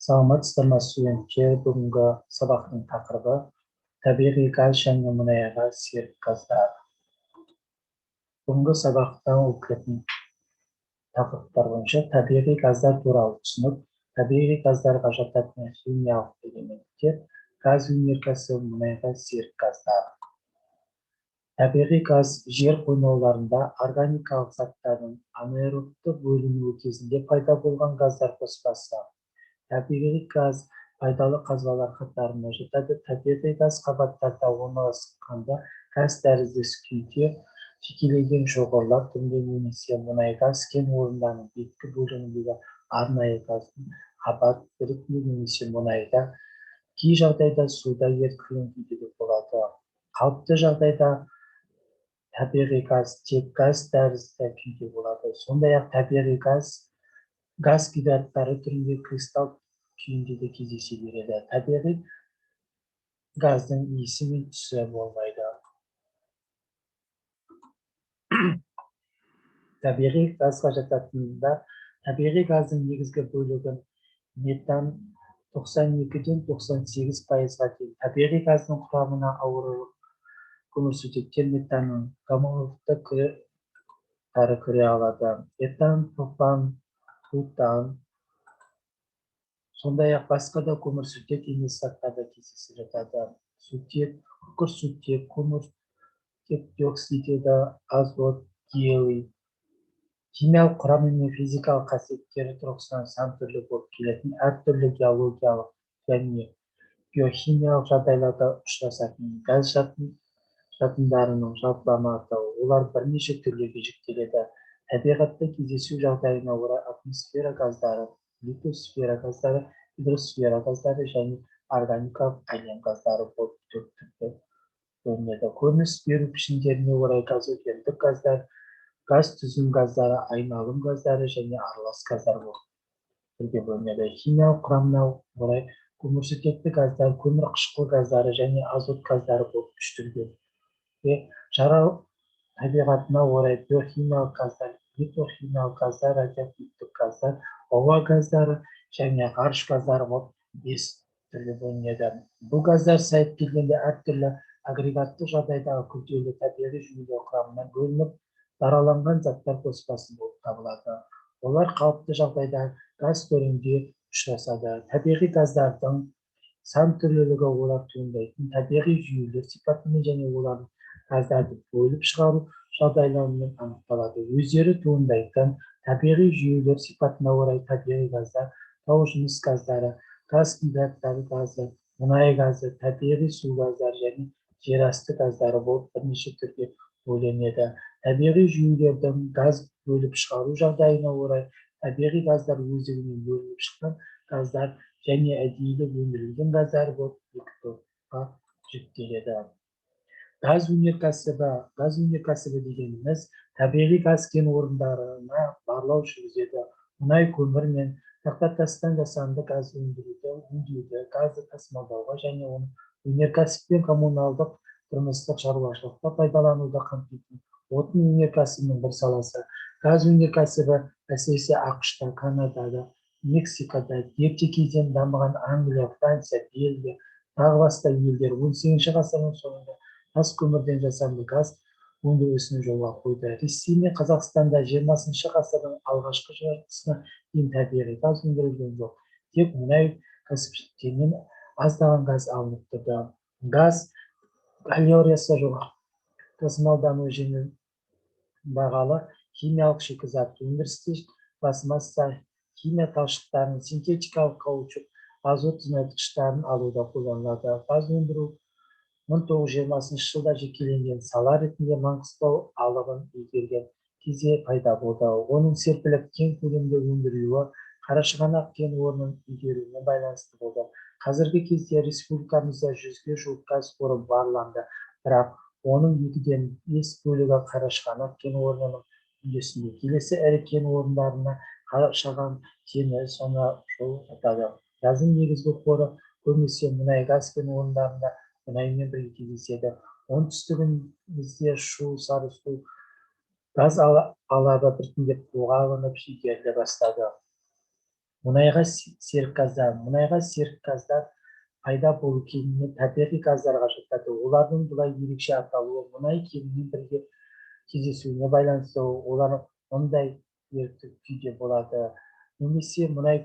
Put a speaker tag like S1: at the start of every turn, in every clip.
S1: саламатсыздар ма студенттер? Бүгінгі сабақтың тақырыбы табиғи газ және мұнайға серік газдар. Бүгінгі сабақта оқитын тақырыптар бойынша табиғи газдар туралы түсінік, табиғи газдарға жататын химиялық элементтер, газ өнеркәсібі, мұнайға серік газдар. Табиғи газ жер қойнауларында органикалық заттардың анаэробты бөлінуі кезінде пайда болған газдар қоспасы. Табиғи газ пайдалы қазбалар қатарына жатады. Табиғи газ қабаттарда орналасқанда газ тәріздес күйде жекелеген шоғырлар түрінде немесе мұнай газ кен орындарының беткі бөлігіндегі арнайы газдың қабат ретінде немесе мұнайда, кей жағдайда суда ерітілген күйде болады. Қалыпты жағдайда табиғи газ тек газ тәрізді күйде болады. Сондай-ақ табиғи газ гидраттары түрінде кристалл күйінде де кездесе береді. Табиғи газдың иісі мен түсі болмайды. Табиғи газға жататында табиғи газдың негізгі бөлігін метан 92-ден 98%-ға дейін. Табиғи газдың құрамына ауырлық көмірсутектер метанның гомологты күрі кіре алады. Этан, пропан, бутан, сондай-ақ басқа да көмірсутек емес заттар да кездесіп жатады. Сутек, күкірсутек, көміртек диоксиді, азот, гелий. Химиялық құрамы мен физикалық қасиеттері тұрғысынан сан түрлі болып келетін әртүрлі геологиялық және биохимиялық жағдайларда ұшырасатын газ жатындарының жалпылама атауы. Олар бірнеше түрлерге жіктеледі. Табиғатта кездесу жағдайына орай атмосфера газдары, литосфера газдары, гидросфера газдары және органикалық әлем газдары болып төрт түрге бөлінеді. Көрініс беру пішіндеріне орай газогендік газдар, газ түзім газдары, айналым газдары және аралас газдар болып түрге бөлінеді. Химиялық құрамына орай көмірсутекті газдар, көмір қышқыл газдары және азот газдары болып үш түрге. Жарал табиғатына орай биохимиялық газдар, литохимиялық газдар, радиоактивтік газдар, ауа газдары және ғарыш газдары болып бес түрге бөлінеді. Бұл газдар сайып келгенде әртүрлі агрегаттық жағдайдағы күрделі табиғи жүйелер құрамынан бөлініп, дараланған заттар қоспасы болып табылады. Олар қалыпты жағдайда газ түрінде ұшырасады. Табиғи газдардың сан түрлілігі олар туындайтын табиғи жүйелер сипатымен және олардың газдарды бөліп шығару жағдайларымен анықталады. Өздері туындайтын табиғи жүйелер сипатына орай табиғи газдар, таужыныс газдары, газ гидраттары газы, мұнай газы, табиғи су газдары және жерасты газдары болып бірнеше түрге бөлінеді. Табиғи жүйелердің газ бөліп шығару жағдайына орай табиғи газдар өздігінен бөлініп шыққан газдар және әдейілеп өндірілген газдар болып екі топқа жіктеледі. Газ өнеркәсібі дегеніміз табиғи газ кен орындарына барлау жүргізеді. Мұнай, көмір мен тақтатастан жасанды газ өндіруді, газды тасымалдауға және оны өнеркәсіп пен коммуналдық тұрмыстық шаруашылықта пайдалануды қамтитын отын өнеркәсібінің бір саласы. Газ өнеркәсібі әсіресе ақш-та, Канадада, Мексикада, ерте кезден дамыған Англия, Франция, Бельгия, тағы басқа елдер 18-ші ғасырдың соңында тас көмірден жасанды газ өндірісін жолға қойды. Ресей мен Қазақстанда 20-ші ғасырдың алғашқы жартысына дейін табиғи газ өндірілген жоқ. Тек мұнай кәсіпшіліктерінен аздаған газ алынып тұрды. Газ калориясы жоғары, тасымалдану жеңіл, бағалы химиялық шикізат. Өндірісте пластмасса, химия талшықтарын, синтетикалық каучук, азот тыңайтқыштарын алуда қолданылады. Газ өндіру 1920 жылда жекеленген сала ретінде Маңғыстау алабын игерген кезде пайда болды. Оның серпіліп кең көлемде өндірілуі Қарашығанақ кен орнын игеруіне байланысты болды. Қазіргі кезде республикамызда 100-ге жуық газ қоры барланды, бірақ оның 2-ден 5 бөлігі Қарашығанақ кен орнының үлесінде. Келесі ірі кен орындарына Қарашаған кені, Сонажол жатады. Газдың негізгі қоры көбінесе мұнай газ кен орындарында мұнаймен бірге кездеседі. Оңтүстігімізде Шу, Сарысу газ алабы біртіндеп қолға алынып игеріле бастады. Мұнайға серік газдар. Мұнайға серік газдар пайда болу кеніне табиғи газдарға жатады. Олардың бұлай ерекше аталуы мұнай кенінің бірге кездесуіне байланысты олар ондай ерікті күйде болады. Немесе мұнай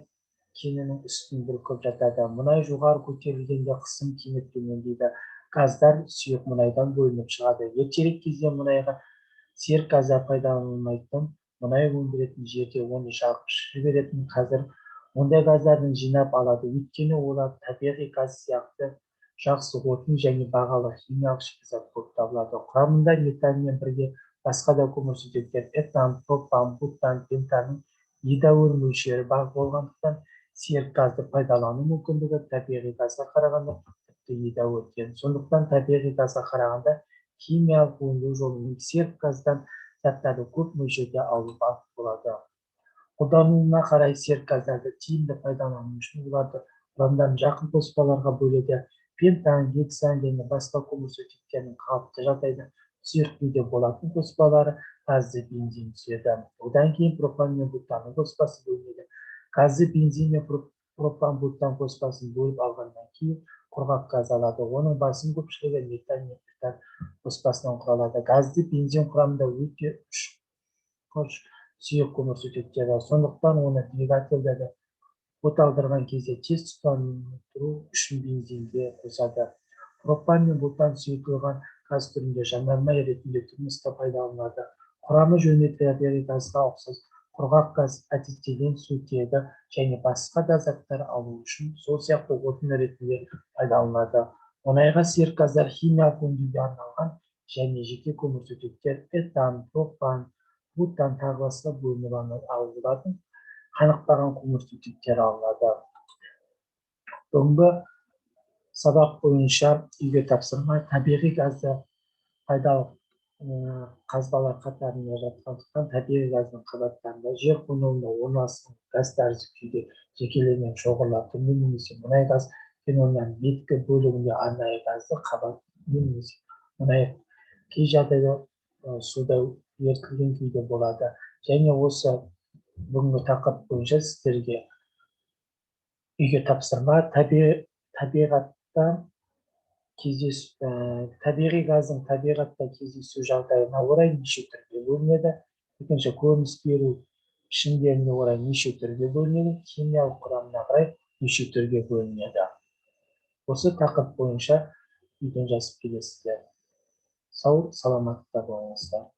S1: кенінің үстін бүркіп жатады. Мұнай жоғары көтерілгенде қысым кенет төмендейді. Газдар сұйық мұнайдан бөлініп шығады. Ертерек кезде мұнайға серік газдар пайдаланылмайтын, мұнай өндіретін жерде оны жағып жіберетін, қазір ондай газдардың жинап алады. Өйткені олар табиғи газ сияқты жақсы отын және бағалы химиялық шикізат болып табылады. Құрамында метанмен бірге басқа да көмірсутектер этан, пропан, бутан, пентаның едәуір мөлшері бар болғандықтан серік газды пайдалану мүмкіндігі табиғи газға қарағанда тіпті едәуір тең. Сондықтан табиғи газға қарағанда химиялық өңдеу жолымен серік газдан заттарды көп мөлшерде алуға болады. Қолдануына қарай серік газдарды тиімді пайдалану үшін оларды құрамдан жақын қоспаларға бөледі. Пентан, гексан және басқа көмірсутектердің қалыпты жағдайда сұйық күйде болатын қоспалары газды бензин түседі. Одан кейін пропан мен бутанның қоспасы бөлінеді. Газды бензин мен пропан бутан қоспасын бөліп алғаннан кейін құрғақ газ алады. Оның басым көпшілігі метан мен бутан қоспасынан құралады. Газды бензин құрамында өте үшқыш сұйық көмірсутектер бар. Сондықтан оны двигательдерді оталдырған кезде тез тұтандыру үшін бензинге қосады. Пропан мен бутан сұйытылған газ түрінде жанармай ретінде тұрмыста пайдаланылады. Құрамы жөнінен табиғи газға ұқсас құрғақ газ әдеттеген сутегі және басқа да заттар алу үшін сол сияқты отын ретінде пайдаланылады. Мұнайға серік газдар химиялық өңдеуге арналған және жеке көмірсутектер этан, пропан, бутан тағы басқа бөлініп алынады. Қанықпаған көмірсутектер алынады. Бүгінгі сабақ бойынша үйге тапсырма табиғи газды пайдалы қазбалар қатарында жатқандықтан табиғи газдың қабаттарында жер қойнауында орналасқан газ тәрізді күйде жекеленген шоғырлар түрінде немесе мұнай газ фенолының беткі бөлігінде арнайы газды қабат немесе мұнай кей жағдайда суда ерітілген күйде болады. Және осы бүгінгі тақырып бойынша сіздерге үйге тапсырма табиғатта табиғи газдың табиғатта кездесу жағдайына орай неше түрге бөлінеді. Екінші, көрініс беру пішіндеріне орай неше түрге бөлінеді. Химиялық құрамына қарай неше түрге бөлінеді. Осы тақырып бойынша үйден жазып келесіздер. Сау, саламатта болыңыздар.